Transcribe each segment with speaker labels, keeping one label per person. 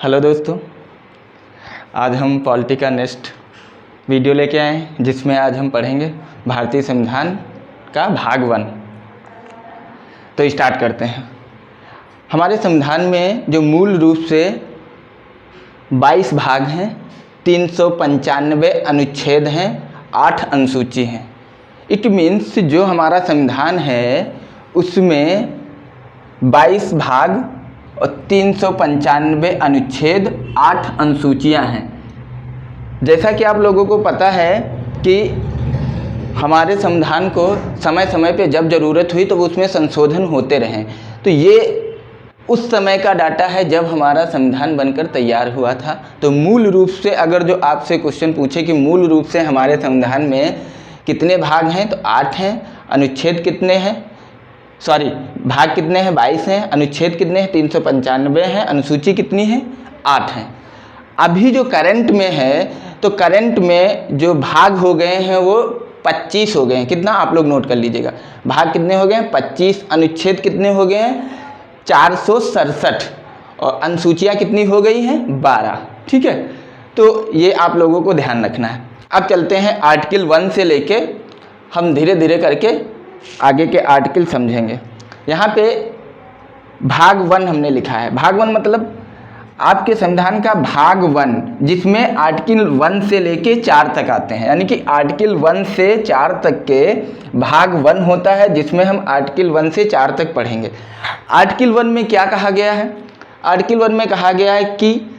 Speaker 1: Hello दोस्तों, आज हम पॉलिटी का नेक्स्ट वीडियो लेके आए हैं जिसमें आज हम पढ़ेंगे भारतीय संविधान का भाग 1। तो स्टार्ट करते हैं। हमारे संविधान में जो मूल रूप से 22 भाग हैं, 395 अनुच्छेद हैं, 8 अनुसूची हैं। इट मीन्स जो हमारा संविधान है उसमें 22 भाग और 395 अनुच्छेद, 8 अनुसूचियां हैं। जैसा कि आप लोगों को पता है कि हमारे संविधान को समय समय पे जब ज़रूरत हुई तो उसमें संशोधन होते रहें। तो ये उस समय का डाटा है जब हमारा संविधान बनकर तैयार हुआ था। तो मूल रूप से अगर जो आपसे क्वेश्चन पूछे कि मूल रूप से हमारे संविधान में कितने भाग हैं, तो 8 हैं। अनुच्छेद कितने हैं, भाग कितने हैं, 22 हैं। अनुच्छेद कितने हैं, 395 हैं। अनुसूची कितनी है, 8 हैं। अभी जो करंट में है, तो करंट में जो भाग हो गए हैं वो 25 हो गए हैं। कितना, आप लोग नोट कर लीजिएगा। भाग कितने हो गए हैं, 25। अनुच्छेद कितने हो गए हैं, 467। और अनुसूचियाँ कितनी हो गई हैं, 12। ठीक है, तो ये आप लोगों को ध्यान रखना है। अब चलते हैं आर्टिकल 1 से लेके हम धीरे धीरे करके आगे के आर्टिकल समझेंगे। यहाँ पे भाग 1 हमने लिखा है। भाग 1 मतलब आपके संविधान का भाग 1, जिसमें आर्टिकल 1 से लेके 4 तक आते हैं। यानी कि आर्टिकल 1 से 4 तक के भाग 1 होता है, जिसमें हम आर्टिकल 1 से 4 तक पढ़ेंगे। आर्टिकल 1 में क्या कहा गया है, आर्टिकल 1 में कहा गया है कि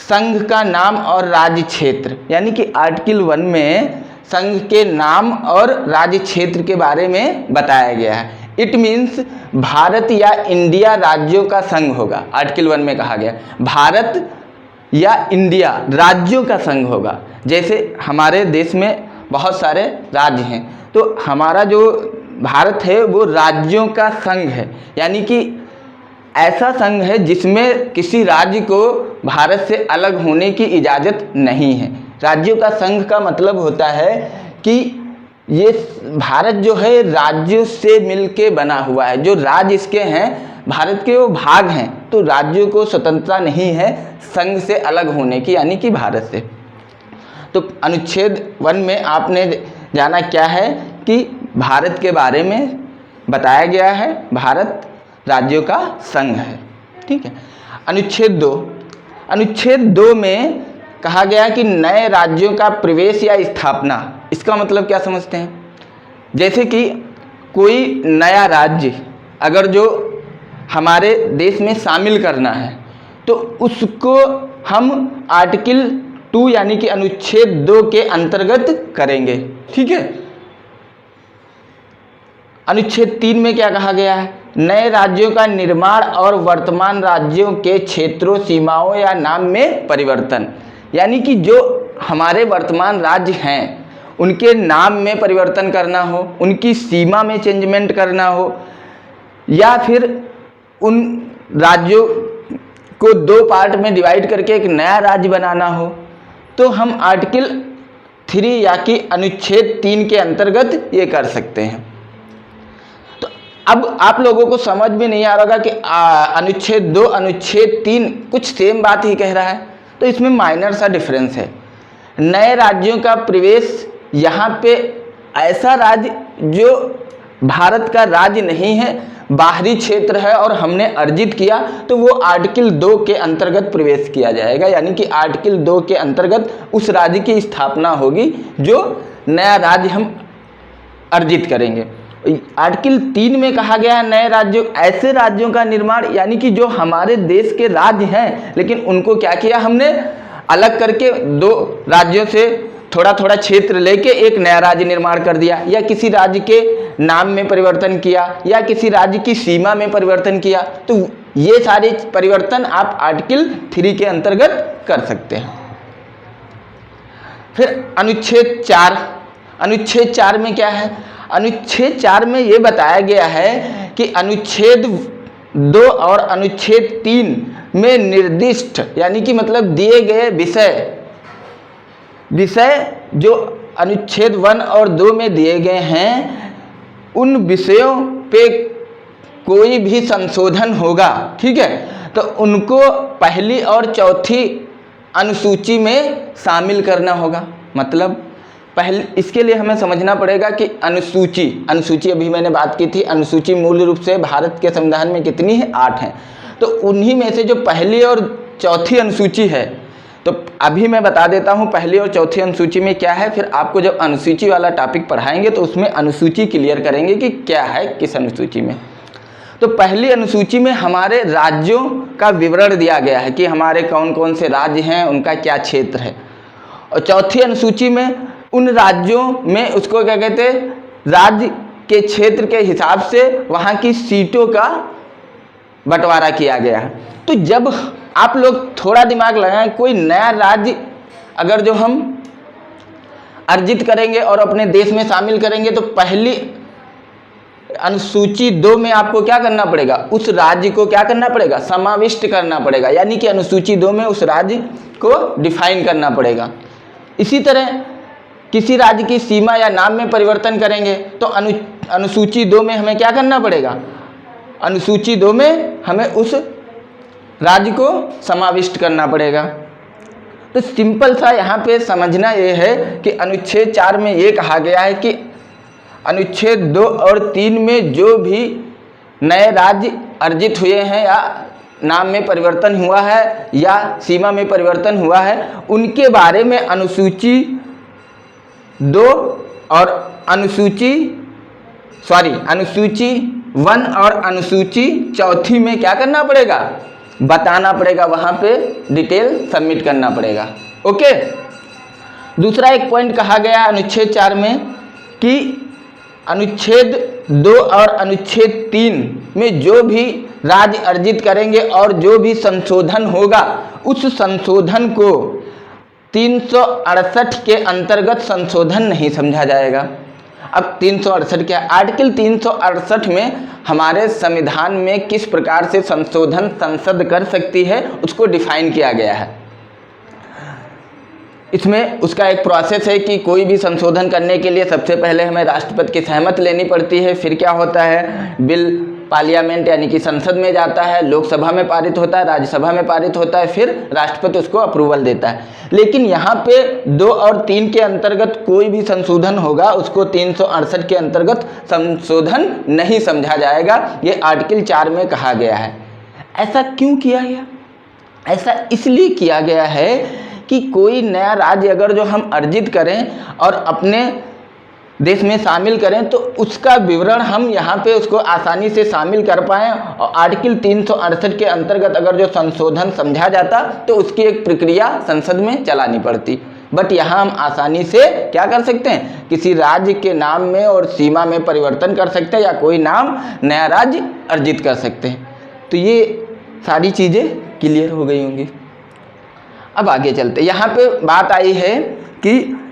Speaker 1: संघ का नाम और राज्य क्षेत्र। यानी कि आर्टिकल 1 में संघ के नाम और राज्य क्षेत्र के बारे में बताया गया है। इट मीन्स भारत या इंडिया राज्यों का संघ होगा। आर्टिकल 1 में कहा गया भारत या इंडिया राज्यों का संघ होगा। जैसे हमारे देश में बहुत सारे राज्य हैं, तो हमारा जो भारत है वो राज्यों का संघ है। यानी कि ऐसा संघ है जिसमें किसी राज्य को भारत से अलग होने की इजाज़त नहीं है। राज्यों का संघ का मतलब होता है कि ये भारत जो है राज्यों से मिलके बना हुआ है। जो राज्य इसके हैं भारत के, वो भाग हैं, तो राज्यों को स्वतंत्रता नहीं है संघ से अलग होने की, यानी कि भारत से। तो अनुच्छेद 1 में आपने जाना क्या है कि भारत के बारे में बताया गया है, भारत राज्यों का संघ है। ठीक है। अनुच्छेद 2 में कहा गया कि नए राज्यों का प्रवेश या स्थापना। इसका मतलब क्या समझते हैं, जैसे कि कोई नया राज्य अगर जो हमारे देश में शामिल करना है तो उसको हम आर्टिकल 2 यानी कि अनुच्छेद 2 के अंतर्गत करेंगे। ठीक है। अनुच्छेद 3 में क्या कहा गया है, नए राज्यों का निर्माण और वर्तमान राज्यों के क्षेत्रों, सीमाओं या नाम में परिवर्तन। यानी कि जो हमारे वर्तमान राज्य हैं उनके नाम में परिवर्तन करना हो, उनकी सीमा में चेंजमेंट करना हो, या फिर उन राज्यों को 2 पार्ट में डिवाइड करके एक नया राज्य बनाना हो, तो हम आर्टिकल 3 या कि अनुच्छेद 3 के अंतर्गत ये कर सकते हैं। तो अब आप लोगों को समझ में नहीं आ रहा होगा कि अनुच्छेद 2 अनुच्छेद 3 कुछ सेम बात ही कह रहा है, तो इसमें माइनर सा डिफरेंस है। नए राज्यों का प्रवेश, यहाँ पे ऐसा राज्य जो भारत का राज्य नहीं है, बाहरी क्षेत्र है और हमने अर्जित किया, तो वो आर्टिकल 2 के अंतर्गत प्रवेश किया जाएगा। यानी कि आर्टिकल 2 के अंतर्गत उस राज्य की स्थापना होगी जो नया राज्य हम अर्जित करेंगे। आर्टिकल 3 में कहा गया है नए राज्यों, ऐसे राज्यों का निर्माण, यानी कि जो हमारे देश के राज्य हैं लेकिन उनको क्या किया हमने, अलग करके 2 राज्यों से थोड़ा थोड़ा क्षेत्र लेके एक नया राज्य निर्माण कर दिया, या किसी राज्य के नाम में परिवर्तन किया, या किसी राज्य की सीमा में परिवर्तन किया। तो ये सारे परिवर्तन आप आर्टिकल 3 के अंतर्गत कर सकते हैं। फिर अनुच्छेद 4 में क्या है, अनुच्छेद 4 में ये बताया गया है कि अनुच्छेद 2 और अनुच्छेद 3 में निर्दिष्ट, यानी कि मतलब दिए गए विषय जो अनुच्छेद 1 और 2 में दिए गए हैं, उन विषयों पे कोई भी संशोधन होगा। ठीक है, तो उनको पहली और चौथी अनुसूची में शामिल करना होगा। मतलब पहले इसके लिए हमें समझना पड़ेगा कि अनुसूची अभी मैंने बात की थी, अनुसूची मूल रूप से भारत के संविधान में कितनी है, 8 हैं। तो उन्हीं में से जो पहली और चौथी अनुसूची है, तो अभी मैं बता देता हूँ पहली और चौथी अनुसूची में क्या है, फिर आपको जब अनुसूची वाला टॉपिक पढ़ाएंगे तो उसमें अनुसूची क्लियर करेंगे कि क्या है किस अनुसूची में। तो पहली अनुसूची में हमारे राज्यों का विवरण दिया गया है कि हमारे कौन कौन से राज्य हैं, उनका क्या क्षेत्र है। और चौथी अनुसूची में उन राज्यों में उसको क्या कहते हैं, राज्य के क्षेत्र के हिसाब से वहाँ की सीटों का बंटवारा किया गया है। तो जब आप लोग थोड़ा दिमाग लगाएं, कोई नया राज्य अगर जो हम अर्जित करेंगे और अपने देश में शामिल करेंगे तो पहली अनुसूची 2 में आपको क्या करना पड़ेगा, उस राज्य को क्या करना पड़ेगा, समाविष्ट करना पड़ेगा, यानी कि अनुसूची 2 में उस राज्य को डिफाइन करना पड़ेगा। इसी तरह किसी राज्य की सीमा या नाम में परिवर्तन करेंगे तो अनुसूची 2 में हमें क्या करना पड़ेगा, अनुसूची 2 में हमें उस राज्य को समाविष्ट करना पड़ेगा। तो सिंपल सा यहाँ पे समझना ये है कि अनुच्छेद 4 में ये कहा गया है कि अनुच्छेद 2 और 3 में जो भी नए राज्य अर्जित हुए हैं या नाम में परिवर्तन हुआ है या सीमा में परिवर्तन हुआ है, उनके बारे में अनुसूची 2 और अनुसूची 1 और अनुसूची 4 में क्या करना पड़ेगा, बताना पड़ेगा, वहाँ पे डिटेल सबमिट करना पड़ेगा। ओके। दूसरा एक पॉइंट कहा गया अनुच्छेद 4 में कि अनुच्छेद 2 और अनुच्छेद 3 में जो भी राज्य अर्जित करेंगे और जो भी संशोधन होगा, उस संशोधन को 368 के अंतर्गत संशोधन नहीं समझा जाएगा। अब 368 क्या, आर्टिकल 368 में हमारे संविधान में किस प्रकार से संशोधन संसद कर सकती है उसको डिफाइन किया गया है। इसमें उसका एक प्रोसेस है कि कोई भी संशोधन करने के लिए सबसे पहले हमें राष्ट्रपति की सहमति लेनी पड़ती है, फिर क्या होता है, बिल पार्लियामेंट यानी कि संसद में जाता है, लोकसभा में पारित होता है, राज्यसभा में पारित होता है, फिर राष्ट्रपति उसको अप्रूवल देता है। लेकिन यहाँ पे 2 और 3 के अंतर्गत कोई भी संशोधन होगा उसको 368 के अंतर्गत संशोधन नहीं समझा जाएगा, ये आर्टिकल 4 में कहा गया है। ऐसा क्यों किया गया, ऐसा इसलिए किया गया है कि कोई नया राज्य अगर जो हम अर्जित करें और अपने देश में शामिल करें तो उसका विवरण हम यहाँ पे उसको आसानी से शामिल कर पाएँ, और आर्टिकल 368 के अंतर्गत अगर जो संशोधन समझा जाता तो उसकी एक प्रक्रिया संसद में चलानी पड़ती। बट यहाँ हम आसानी से क्या कर सकते हैं, किसी राज्य के नाम में और सीमा में परिवर्तन कर सकते हैं या कोई नाम नया राज्य अर्जित कर सकते हैं। तो ये सारी चीज़ें क्लियर हो गई होंगी। अब आगे चलते, यहाँ पे बात आई है कि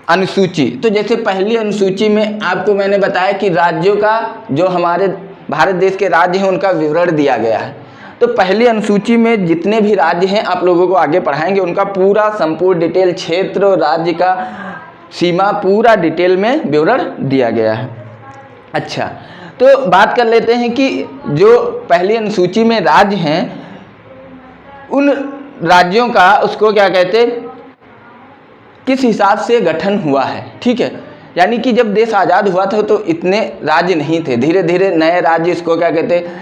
Speaker 1: अनुसूची, तो जैसे पहली अनुसूची में आपको मैंने बताया कि राज्यों का, जो हमारे भारत देश के राज्य हैं उनका विवरण दिया गया है। तो पहली अनुसूची में जितने भी राज्य हैं आप लोगों को आगे पढ़ाएंगे, उनका पूरा संपूर्ण डिटेल, क्षेत्र और राज्य का सीमा पूरा डिटेल में विवरण दिया गया है। अच्छा, तो बात कर लेते हैं कि जो पहली अनुसूची में राज्य हैं उन राज्यों का उसको क्या कहते हैं, किस हिसाब से गठन हुआ है। ठीक है, यानी कि जब देश आज़ाद हुआ था तो इतने राज्य नहीं थे, धीरे धीरे नए राज्य इसको क्या कहते हैं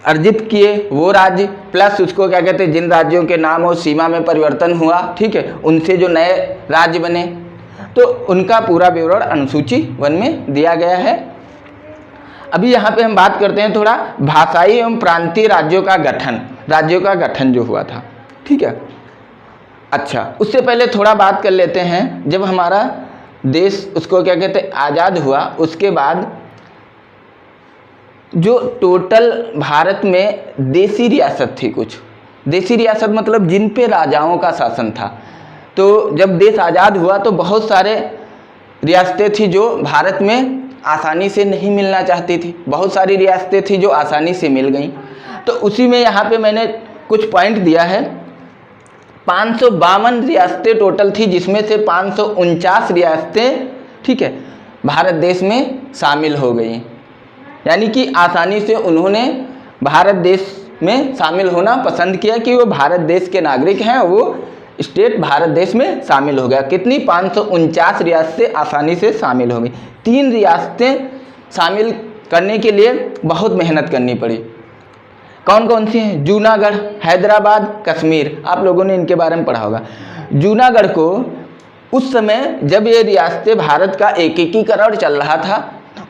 Speaker 1: अर्जित किए, वो राज्य प्लस उसको क्या कहते हैं जिन राज्यों के नाम और सीमा में परिवर्तन हुआ, ठीक है, उनसे जो नए राज्य बने, तो उनका पूरा विवरण अनुसूची 1 में दिया गया है। अभी यहाँ पे हम बात करते हैं थोड़ा भाषाई एवं प्रांतीय राज्यों का गठन जो हुआ था। ठीक है, अच्छा, उससे पहले थोड़ा बात कर लेते हैं, जब हमारा देश उसको क्या कहते हैं आज़ाद हुआ, उसके बाद जो टोटल भारत में देसी रियासत थी, कुछ देसी रियासत मतलब जिन पे राजाओं का शासन था। तो जब देश आज़ाद हुआ तो बहुत सारे रियासतें थी जो भारत में आसानी से नहीं मिलना चाहती थी, बहुत सारी रियासतें थी जो आसानी से मिल गई। तो उसी में यहाँ पे मैंने कुछ पॉइंट दिया है। 552 रियासतें टोटल थी, जिसमें से 549 रियासतें, ठीक है, भारत देश में शामिल हो गई, यानी कि आसानी से उन्होंने भारत देश में शामिल होना पसंद किया कि वो भारत देश के नागरिक हैं, वो स्टेट भारत देश में शामिल हो गया। कितनी 549 रियासतें आसानी से शामिल हो गई। 3 रियासतें शामिल करने के लिए बहुत मेहनत करनी पड़ी। कौन कौन सी हैं? जूनागढ़, हैदराबाद, कश्मीर। आप लोगों ने इनके बारे में पढ़ा होगा। जूनागढ़ को उस समय जब ये रियासतें भारत का एकीकरण चल रहा था,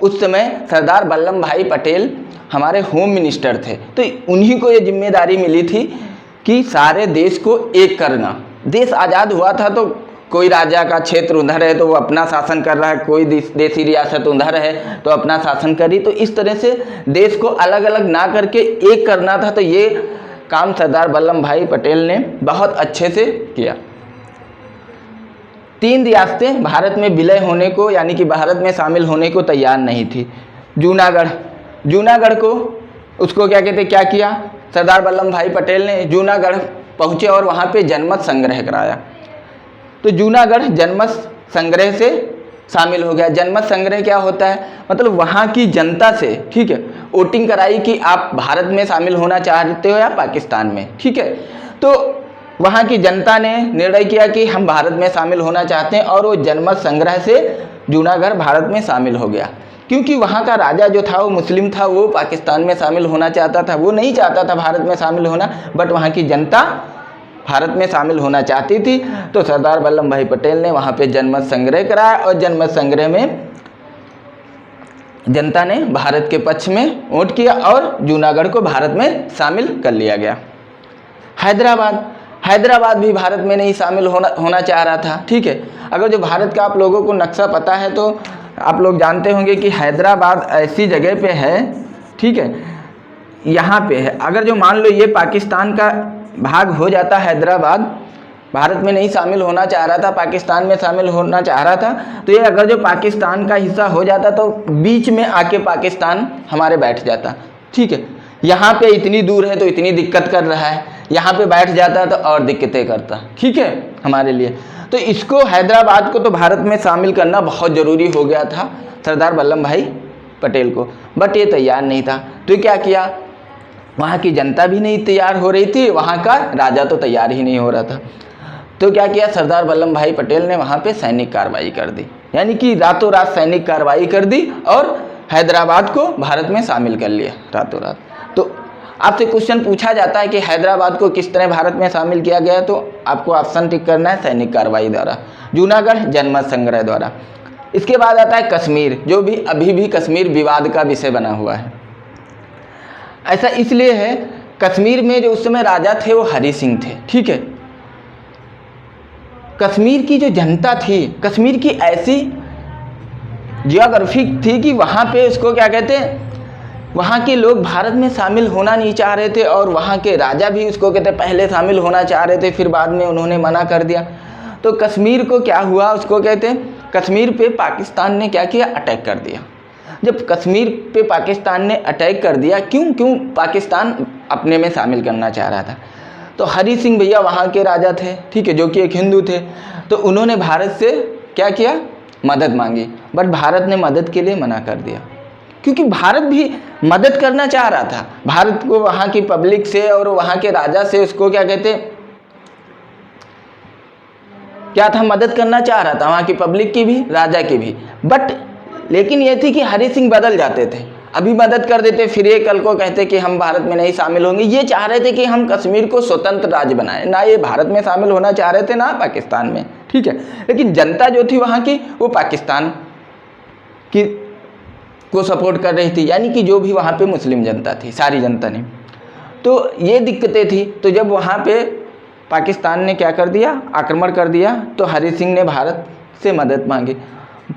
Speaker 1: उस समय सरदार वल्लभ भाई पटेल हमारे होम मिनिस्टर थे, तो उन्हीं को ये जिम्मेदारी मिली थी कि सारे देश को एक करना। देश आज़ाद हुआ था तो कोई राजा का क्षेत्र उधर है तो वो अपना शासन कर रहा है, कोई देसी रियासत उधर है तो अपना शासन करी, तो इस तरह से देश को अलग अलग ना करके एक करना था। तो ये काम सरदार वल्लभ भाई पटेल ने बहुत अच्छे से किया। 3 रियासतें भारत में विलय होने को, यानी कि भारत में शामिल होने को तैयार नहीं थी। जूनागढ़ को उसको क्या कहते, क्या किया सरदार वल्लभ भाई पटेल ने? जूनागढ़ पहुँचे और वहाँ पे जनमत संग्रह कराया। तो जूनागढ़ जनमत संग्रह से शामिल हो गया। जनमत संग्रह क्या होता है? मतलब वहाँ की जनता से, ठीक है, वोटिंग कराई कि आप भारत में शामिल होना चाहते हो या पाकिस्तान में, ठीक है। तो वहाँ की जनता ने निर्णय किया कि हम भारत में शामिल होना चाहते हैं और वो जनमत संग्रह से जूनागढ़ भारत में शामिल हो गया। क्योंकि वहाँ का राजा जो था वो मुस्लिम था, वो पाकिस्तान में शामिल होना चाहता था, वो नहीं चाहता था भारत में शामिल होना, बट वहाँ की जनता भारत में शामिल होना चाहती थी। तो सरदार वल्लभ भाई पटेल ने वहाँ पे जनमत संग्रह कराया और जनमत संग्रह में जनता ने भारत के पक्ष में वोट किया और जूनागढ़ को भारत में शामिल कर लिया गया। हैदराबाद भी भारत में नहीं शामिल होना चाह रहा था, ठीक है। अगर जो भारत का आप लोगों को नक्शा पता है तो आप लोग जानते होंगे कि हैदराबाद ऐसी जगह पे है, ठीक है, यहाँ पे है। अगर जो मान लो ये पाकिस्तान का भाग हो जाता, हैदराबाद भारत में नहीं शामिल होना चाह रहा था, पाकिस्तान में शामिल होना चाह रहा था, तो ये अगर जो पाकिस्तान का हिस्सा हो जाता तो बीच में आके पाकिस्तान हमारे बैठ जाता, ठीक है। यहाँ पे इतनी दूर है तो इतनी दिक्कत कर रहा है, यहाँ पे बैठ जाता तो और दिक्कतें करता, ठीक है, हमारे लिए। तो इसको हैदराबाद को तो भारत में शामिल करना बहुत ज़रूरी हो गया था सरदार वल्लभ भाई पटेल को, बट ये तैयार नहीं था। तो क्या किया, वहाँ की जनता भी नहीं तैयार हो रही थी, वहाँ का राजा तो तैयार ही नहीं हो रहा था। तो क्या किया, सरदार वल्लभ भाई पटेल ने वहाँ पे सैनिक कार्रवाई कर दी, यानी कि रातों रात सैनिक कार्रवाई कर दी और हैदराबाद को भारत में शामिल कर लिया रातों रात। तो आपसे क्वेश्चन पूछा जाता है कि हैदराबाद को किस तरह भारत में शामिल किया गया, तो आपको ऑप्शन टिक करना है, सैनिक कार्रवाई द्वारा, जूनागढ़ जनमत संग्रह द्वारा। इसके बाद आता है कश्मीर, जो भी अभी भी कश्मीर विवाद का विषय बना हुआ है। ऐसा इसलिए है, कश्मीर में जो उस समय राजा थे वो हरि सिंह थे, ठीक है। कश्मीर की जो जनता थी, कश्मीर की ऐसी जियोग्राफी थी कि वहाँ पे उसको क्या कहते हैं, वहाँ के लोग भारत में शामिल होना नहीं चाह रहे थे और वहाँ के राजा भी उसको कहते पहले शामिल होना चाह रहे थे, फिर बाद में उन्होंने मना कर दिया। तो कश्मीर को क्या हुआ, उसको कहते हैं, कश्मीर पे पाकिस्तान ने क्या किया, अटैक कर दिया। जब कश्मीर पे पाकिस्तान ने अटैक कर दिया, क्यों पाकिस्तान अपने में शामिल करना चाह रहा था, तो हरि सिंह भैया वहाँ के राजा थे, ठीक है, जो कि एक हिंदू थे। तो उन्होंने भारत से क्या किया, मदद मांगी, बट भारत ने मदद के लिए मना कर दिया, क्योंकि भारत भी मदद करना चाह रहा था। भारत को वहाँ की पब्लिक से और वहाँ के राजा से उसको क्या कहते, क्या था, मदद करना चाह रहा था, वहाँ की पब्लिक की भी, राजा की भी। बट लेकिन ये थी कि हरि सिंह बदल जाते थे, अभी मदद कर देते, फिर ये कल को कहते कि हम भारत में नहीं शामिल होंगे। ये चाह रहे थे कि हम कश्मीर को स्वतंत्र राज्य बनाएं, ना ये भारत में शामिल होना चाह रहे थे ना पाकिस्तान में, ठीक है। लेकिन जनता जो थी वहाँ की, वो पाकिस्तान की को सपोर्ट कर रही थी, यानी कि जो भी वहाँ पे मुस्लिम जनता थी, सारी जनता नहीं। तो ये दिक्कतें थी। तो जब वहाँ पे पाकिस्तान ने क्या कर दिया, आक्रमण कर दिया, तो हरि सिंह ने भारत से मदद मांगी।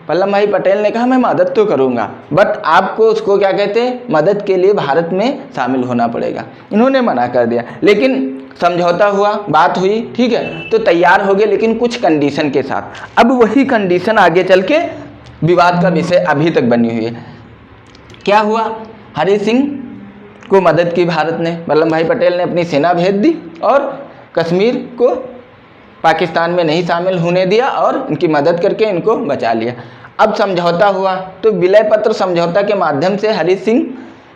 Speaker 1: वल्लभ भाई पटेल ने कहा मैं मदद तो करूंगा, बट आपको उसको क्या कहते हैं, मदद के लिए भारत में शामिल होना पड़ेगा। इन्होंने मना कर दिया, लेकिन समझौता हुआ, बात हुई, ठीक है, तो तैयार हो गए, लेकिन कुछ कंडीशन के साथ। अब वही कंडीशन आगे चल के विवाद का विषय अभी तक बनी हुई है। क्या हुआ, हरि सिंह को मदद की भारत ने, वल्लभ भाई पटेल ने अपनी सेना भेज दी और कश्मीर को पाकिस्तान में नहीं शामिल होने दिया और इनकी मदद करके इनको बचा लिया। अब समझौता हुआ, तो विलय पत्र समझौता के माध्यम से हरि सिंह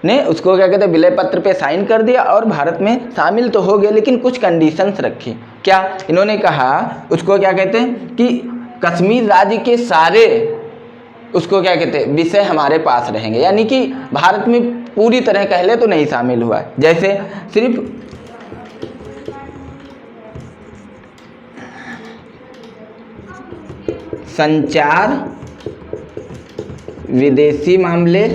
Speaker 1: ने उसको क्या कहते हैं विलय पत्र पे साइन कर दिया और भारत में शामिल तो हो गए, लेकिन कुछ कंडीशंस रखी। क्या इन्होंने कहा, उसको क्या कहते हैं कि कश्मीर राज्य के सारे उसको क्या कहते हैं विषय हमारे पास रहेंगे, यानी कि भारत में पूरी तरह कह ले तो नहीं शामिल हुआ है। जैसे सिर्फ संचार, विदेशी मामले,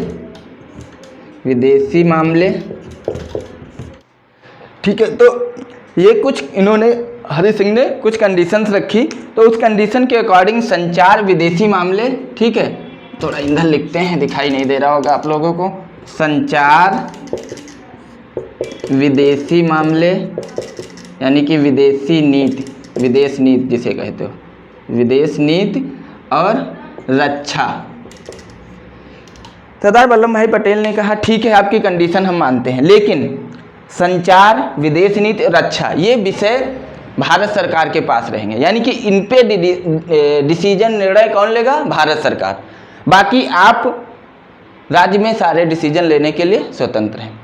Speaker 1: ठीक है। तो ये कुछ इन्होंने हरि सिंह ने कुछ कंडीशंस रखी, तो उस कंडीशन के अकॉर्डिंग संचार, विदेशी मामले, ठीक है, थोड़ा इधर लिखते हैं, दिखाई नहीं दे रहा होगा आप लोगों को, संचार, विदेशी मामले यानी कि विदेशी नीति, विदेश नीति जिसे कहते हो, विदेश नीति और रक्षा। सरदार वल्लभ भाई पटेल ने कहा ठीक है आपकी कंडीशन हम मानते हैं, लेकिन संचार, विदेश नीति और रक्षा ये विषय भारत सरकार के पास रहेंगे, यानी कि इन पे डिसीजन, निर्णय कौन लेगा? भारत सरकार। बाकी आप राज्य में सारे डिसीजन लेने के लिए स्वतंत्र हैं।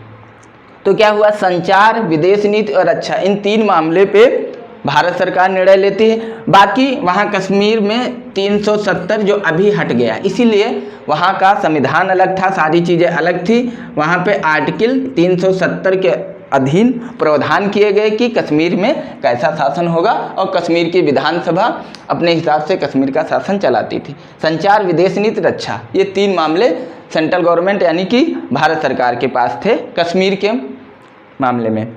Speaker 1: तो क्या हुआ, संचार, विदेश नीति और रक्षा इन 3 मामले पे भारत सरकार निर्णय लेती है। बाकी वहाँ कश्मीर में 370 जो अभी हट गया, इसीलिए वहाँ का संविधान अलग था, सारी चीज़ें अलग थी। वहाँ पे आर्टिकल 370 के अधीन प्रावधान किए गए कि कश्मीर में कैसा शासन होगा, और कश्मीर की विधानसभा अपने हिसाब से कश्मीर का शासन चलाती थी। संचार, विदेश नीति, रक्षा ये 3 मामले सेंट्रल गवर्नमेंट यानी कि भारत सरकार के पास थे कश्मीर के मामले में।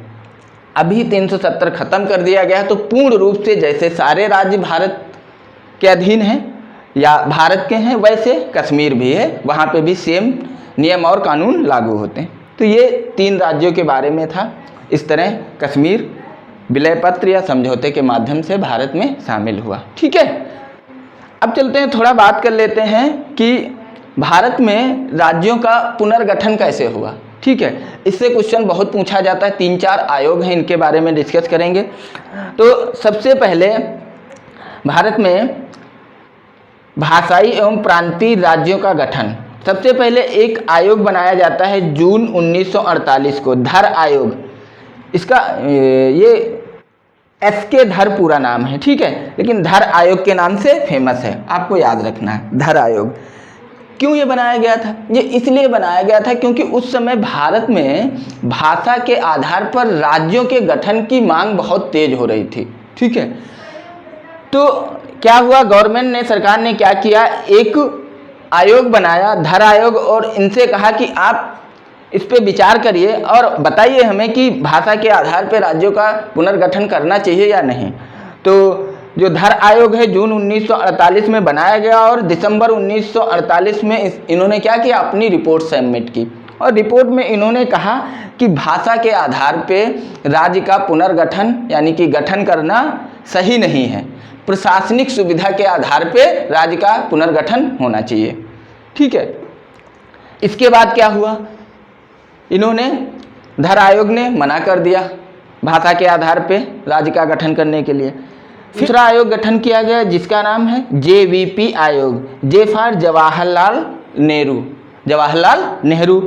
Speaker 1: अभी 370 खत्म कर दिया गया, तो पूर्ण रूप से जैसे सारे राज्य भारत के अधीन हैं या भारत के हैं, वैसे कश्मीर भी है, वहाँ पे भी सेम नियम और कानून लागू होते हैं। तो ये 3 राज्यों के बारे में था। इस तरह कश्मीर विलय पत्र या समझौते के माध्यम से भारत में शामिल हुआ। ठीक है, अब चलते हैं, थोड़ा बात कर लेते हैं कि भारत में राज्यों का पुनर्गठन कैसे हुआ। ठीक है, इससे क्वेश्चन बहुत पूछा जाता है। 3-4 आयोग हैं, इनके बारे में डिस्कस करेंगे। तो सबसे पहले भारत में भाषाई एवं प्रांतीय राज्यों का गठन, सबसे पहले एक आयोग बनाया जाता है जून 1948 को, धर आयोग। इसका ये एस.के. धर पूरा नाम है, ठीक है, लेकिन धर आयोग के नाम से फेमस है, आपको याद रखना है धर आयोग। क्यों ये बनाया गया था? ये इसलिए बनाया गया था क्योंकि उस समय भारत में भाषा के आधार पर राज्यों के गठन की मांग बहुत तेज हो रही थी। ठीक है, तो क्या हुआ, गवर्नमेंट ने, सरकार ने क्या किया, एक आयोग बनाया, धर आयोग, और इनसे कहा कि आप इस पे विचार करिए और बताइए हमें कि भाषा के आधार पर राज्यों का पुनर्गठन करना चाहिए या नहीं। तो जो धर आयोग है जून 1948 में बनाया गया, और दिसंबर 1948 में इन्होंने क्या किया, अपनी रिपोर्ट सबमिट की, और रिपोर्ट में इन्होंने कहा कि भाषा के आधार पे राज्य का पुनर्गठन यानी कि गठन करना सही नहीं है, प्रशासनिक सुविधा के आधार पे राज्य का पुनर्गठन होना चाहिए। ठीक है, इसके बाद क्या हुआ, इन्होंने, धर आयोग ने मना कर दिया भाषा के आधार पे राज्य का गठन करने के लिए। दूसरा आयोग गठन किया गया जिसका नाम है JVP आयोग, J for Jawaharlal Nehru,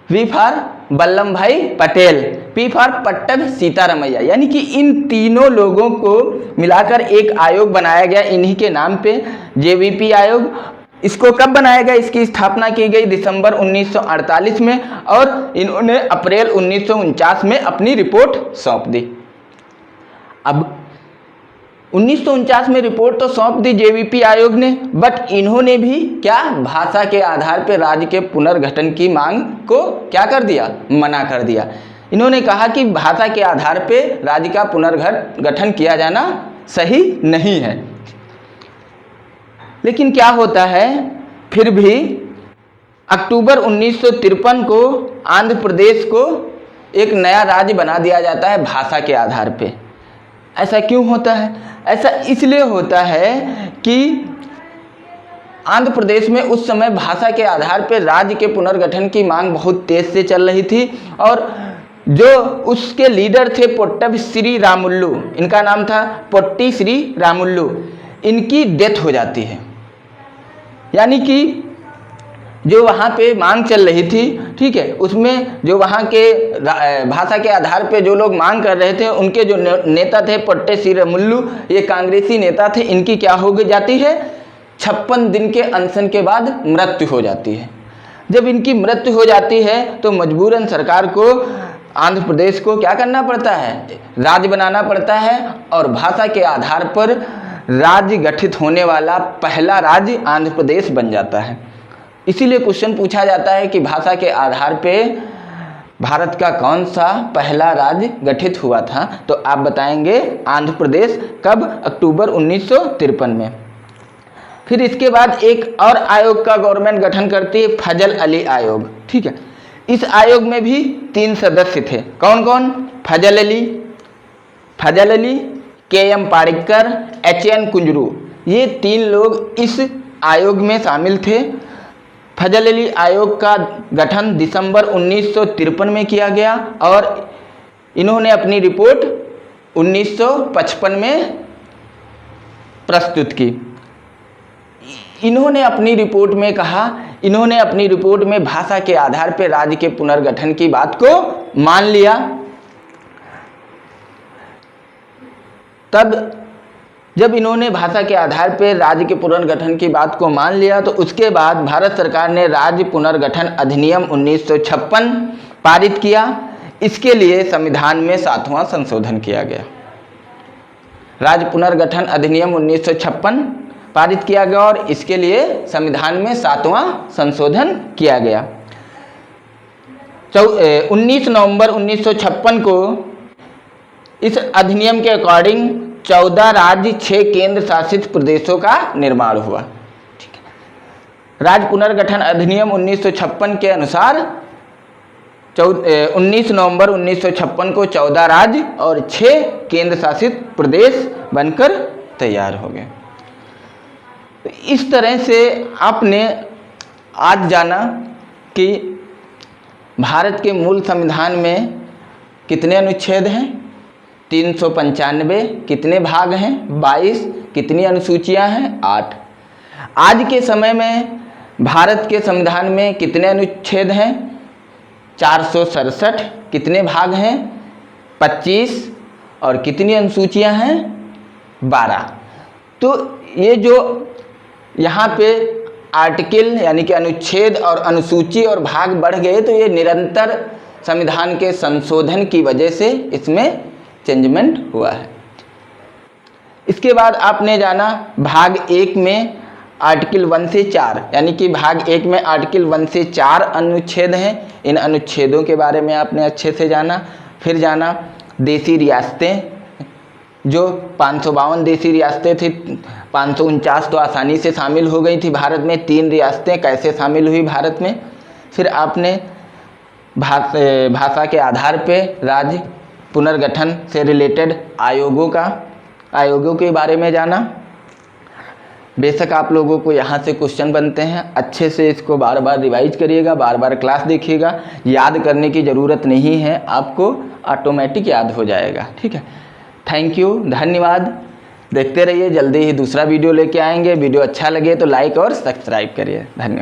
Speaker 1: V for Vallabhbhai Patel, P for Pattabhi Sitaramayya, यानी कि इन तीनों लोगों को मिलाकर एक आयोग बनाया गया इन्हीं के नाम पे, JVP आयोग। इसको कब बनाया गया, इसकी स्थापना की गई दिसंबर 1948 में, और इन्होंने अप्रैल 1949 में अपनी रिपोर्ट सौंप दी। अब 1949 में रिपोर्ट तो सौंप दी JVP आयोग ने, बट इन्होंने भी क्या, भाषा के आधार पर राज्य के पुनर्गठन की मांग को क्या कर दिया, मना कर दिया। इन्होंने कहा कि भाषा के आधार पर राज्य का पुनर्गठन किया जाना सही नहीं है। लेकिन क्या होता है, फिर भी अक्टूबर 1953 को आंध्र प्रदेश को एक नया राज्य बना दिया जाता है भाषा के आधार पे। ऐसा क्यों होता है? ऐसा इसलिए होता है कि आंध्र प्रदेश में उस समय भाषा के आधार पर राज्य के पुनर्गठन की मांग बहुत तेज से चल रही थी, और जो उसके लीडर थे पोट्टभ श्री रामुल्लू, इनका नाम था पोट्टी श्री रामुल्लू, इनकी डेथ हो जाती है। यानी कि जो वहाँ पे मांग चल रही थी, ठीक है, उसमें जो वहाँ के भाषा के आधार पे जो लोग मांग कर रहे थे, उनके जो नेता थे पट्टे सीरामुल्लू, ये कांग्रेसी नेता थे, इनकी क्या हो जाती है, 56 दिन के अनशन के बाद मृत्यु हो जाती है। जब इनकी मृत्यु हो जाती है तो मजबूरन सरकार को आंध्र प्रदेश को क्या करना पड़ता है, राज्य बनाना पड़ता है, और भाषा के आधार पर राज्य गठित होने वाला पहला राज्य आंध्र प्रदेश बन जाता है। इसीलिए क्वेश्चन पूछा जाता है कि भाषा के आधार पे भारत का कौन सा पहला राज्य गठित हुआ था, तो आप बताएंगे आंध्र प्रदेश। कब? अक्टूबर 1953 में। फिर इसके बाद एक और आयोग का गवर्नमेंट गठन करती है, फजल अली आयोग, ठीक है। इस आयोग में भी 3 सदस्य थे। कौन कौन? फजल अली, के.एम. पारिकर, एच.एन. कुंजरू, ये 3 लोग इस आयोग में शामिल थे। फजल अली आयोग का गठन दिसंबर 1953 में किया गया और इन्होंने अपनी रिपोर्ट 1955 में प्रस्तुत की। इन्होंने अपनी रिपोर्ट में भाषा के आधार पर राज्य के पुनर्गठन की बात को मान लिया। तब जब इन्होंने भाषा के आधार पर राज्य के पुनर्गठन की बात को मान लिया तो उसके बाद भारत सरकार ने राज्य पुनर्गठन अधिनियम 1956 पारित किया। इसके लिए संविधान में 7वां संशोधन किया गया। राज्य पुनर्गठन अधिनियम 1956 पारित किया गया और इसके लिए संविधान में 7वां संशोधन किया गया। 19 नवंबर 1956 को इस अधिनियम के अकॉर्डिंग 14 राज्य 6 केंद्र शासित प्रदेशों का निर्माण हुआ। ठीक है। राज्य पुनर्गठन अधिनियम 1956 के अनुसार 19 नवंबर 1956 को 14 राज्य और 6 केंद्र शासित प्रदेश बनकर तैयार हो गए। तो इस तरह से आपने आज जाना कि भारत के मूल संविधान में कितने अनुच्छेद हैं, 395, कितने भाग हैं, 22, कितनी अनुसूचियां हैं, 8। आज के समय में भारत के संविधान में कितने अनुच्छेद हैं, 467, कितने भाग हैं, 25, और कितनी अनुसूचियां हैं, 12। तो ये जो यहाँ पे आर्टिकल यानी कि अनुच्छेद और अनुसूची और भाग बढ़ गए, तो ये निरंतर संविधान के संशोधन की वजह से इसमें चेंजमेंट हुआ है। इसके बाद आपने जाना भाग 1 में आर्टिकल 1 से 4, यानी कि भाग 1 में आर्टिकल 1 से 4 अनुच्छेद हैं। इन अनुच्छेदों के बारे में आपने अच्छे से जाना। फिर जाना देशी रियासतें, जो 552 देशी रियासतें थी, 549 तो आसानी से शामिल हो गई थी भारत में। 3 रियासतें कैसे शामिल हुई भारत में। फिर आपने भाषा के आधार पे राज्य पुनर्गठन से रिलेटेड आयोगों के बारे में जाना। बेशक आप लोगों को यहाँ से क्वेश्चन बनते हैं, अच्छे से इसको बार बार रिवाइज करिएगा, बार बार क्लास देखिएगा। याद करने की ज़रूरत नहीं है, आपको ऑटोमेटिक याद हो जाएगा। ठीक है, थैंक यू, धन्यवाद। देखते रहिए, जल्दी ही दूसरा वीडियो लेके आएंगे। वीडियो अच्छा लगे तो लाइक और सब्सक्राइब करिए। धन्यवाद।